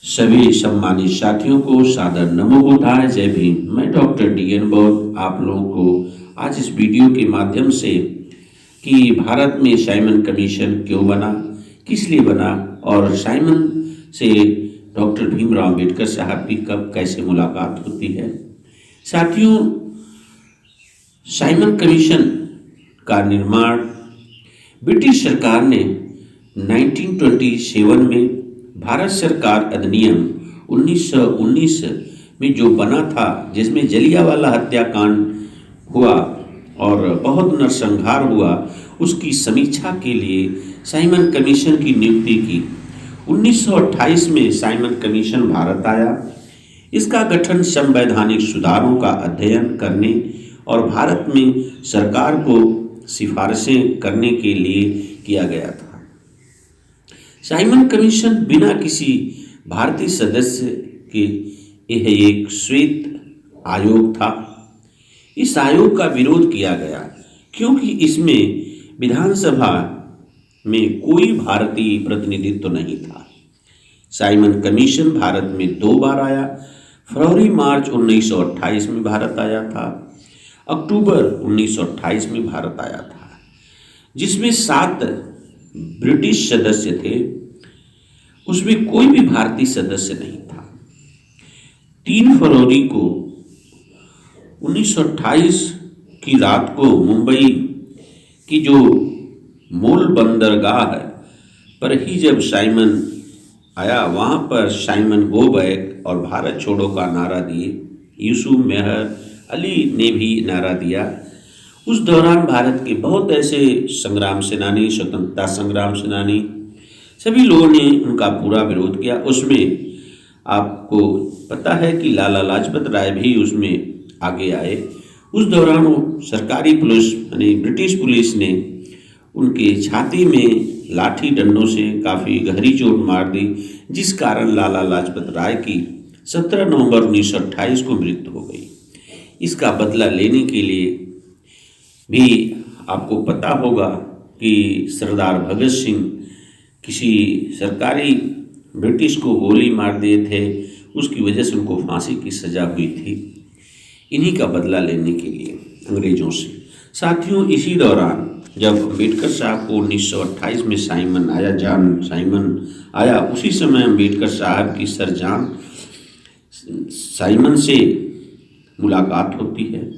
सभी सम्मानित साथियों को सादर नमो बुद्धाय, जय भीम। मैं डॉक्टर डी.एन. बौद्ध आप लोगों को आज इस वीडियो के माध्यम से कि भारत में साइमन कमीशन क्यों बना, किस लिए बना और साइमन से डॉक्टर भीमराव अम्बेडकर साहब की कब कैसे मुलाकात होती है। साथियों, साइमन कमीशन का निर्माण ब्रिटिश सरकार ने 1927 में भारत सरकार अधिनियम 1919 में जो बना था, जिसमें जलियांवाला हत्याकांड हुआ और बहुत नरसंहार हुआ, उसकी समीक्षा के लिए साइमन कमीशन की नियुक्ति की। 1928 में साइमन कमीशन भारत आया। इसका गठन संवैधानिक सुधारों का अध्ययन करने और भारत में सरकार को सिफारिशें करने के लिए किया गया था। साइमन कमीशन बिना किसी भारतीय सदस्य के यह एक श्वेत आयोग था। इस आयोग का विरोध किया गया क्योंकि इसमें विधानसभा में कोई भारतीय प्रतिनिधित्व नहीं था। साइमन कमीशन भारत में 2 बार आया। फरवरी मार्च 1928 में भारत आया था, अक्टूबर 1928 में भारत आया था, जिसमें 7 ब्रिटिश सदस्य थे। उसमें कोई भी भारतीय सदस्य नहीं था। 3 फरवरी को 1928 की रात को मुंबई की जो मूल बंदरगाह पर ही जब साइमन आया, वहाँ पर साइमन गो बैक और भारत छोड़ो का नारा दिए। यूसुफ मेहर अली ने भी नारा दिया। उस दौरान भारत के बहुत ऐसे संग्राम सेनानी, स्वतंत्रता संग्राम सेनानी, सभी लोगों ने उनका पूरा विरोध किया। उसमें आपको पता है कि लाला लाजपत राय भी उसमें आगे आए। उस दौरान सरकारी पुलिस यानी ब्रिटिश पुलिस ने उनके छाती में लाठी डंडों से काफ़ी गहरी चोट मार दी, जिस कारण लाला लाजपत राय की 17 नवंबर 1928 को मृत्यु हो गई। इसका बदला लेने के लिए भी आपको पता होगा कि सरदार भगत सिंह किसी सरकारी ब्रिटिश को गोली मार दिए थे, उसकी वजह से उनको फांसी की सज़ा हुई थी। इन्हीं का बदला लेने के लिए अंग्रेज़ों से। साथियों, इसी दौरान जब अम्बेडकर साहब को 1928 में साइमन आया, उसी समय अम्बेडकर साहब की सर जॉन साइमन से मुलाकात होती है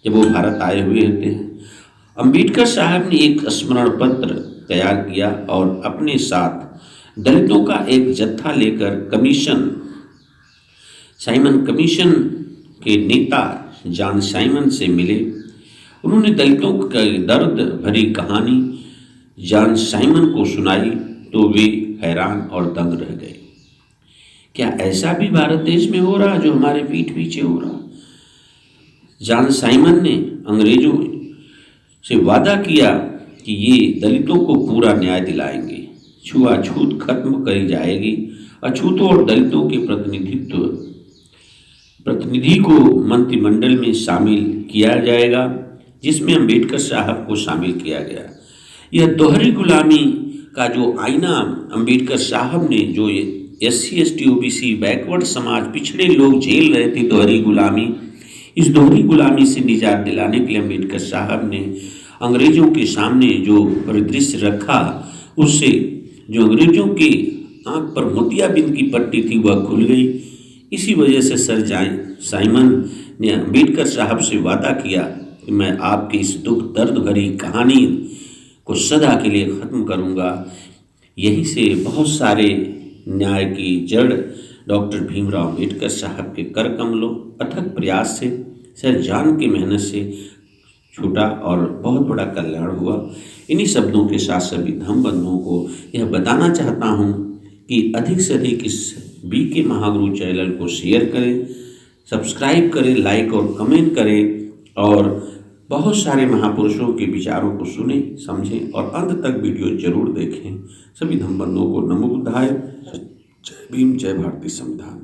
जब वो भारत आए हुए होते हैं। अम्बेडकर साहब ने एक स्मरण पत्र तैयार किया और अपने साथ दलितों का एक जत्था लेकर साइमन कमीशन के नेता जॉन साइमन से मिले। उन्होंने दलितों की दर्द भरी कहानी जॉन साइमन को सुनाई तो वे हैरान और दंग रह गए। क्या ऐसा भी भारत देश में हो रहा जो हमारे पीठ पीछे हो रहा? जॉन साइमन ने अंग्रेजों से वादा किया कि ये दलितों को पूरा न्याय दिलाएंगे, छुआछूत खत्म करी जाएगी, अछूतों और दलितों के प्रतिनिधि को मंत्रिमंडल में शामिल किया जाएगा, जिसमें अम्बेडकर साहब को शामिल किया गया। यह दोहरी गुलामी का जो आईना अम्बेडकर साहब ने, जो SC ST OBC बैकवर्ड समाज पिछड़े लोग झेल रहे थे दोहरी गुलामी, इस दोहरी गुलामी से निजात दिलाने के लिए अम्बेडकर साहब ने अंग्रेजों के सामने जो परिदृश्य रखा, उससे जो अंग्रेजों के आंख पर मोतियाबिंद की पट्टी थी वह खुल गई। इसी वजह से सर साइमन ने अम्बेडकर साहब से वादा किया कि मैं आपकी इस दुख दर्द भरी कहानी को सदा के लिए ख़त्म करूंगा। यहीं से बहुत सारे न्याय की जड़ डॉक्टर भीमराव अम्बेडकर साहब के कर कमलों अथक प्रयास से, सर जॉन की मेहनत से छूटा और बहुत बड़ा कल्याण हुआ। इन्हीं शब्दों के साथ सभी धम्म बंधुओं को यह बताना चाहता हूँ कि अधिक से अधिक इस BK महागुरु चैनल को शेयर करें, सब्सक्राइब करें, लाइक और कमेंट करें और बहुत सारे महापुरुषों के विचारों को सुने, समझें और अंत तक वीडियो जरूर देखें। सभी धम्म बंधुओं को नमो बुद्धाय, जय भीम, जय भारतीय संविधान।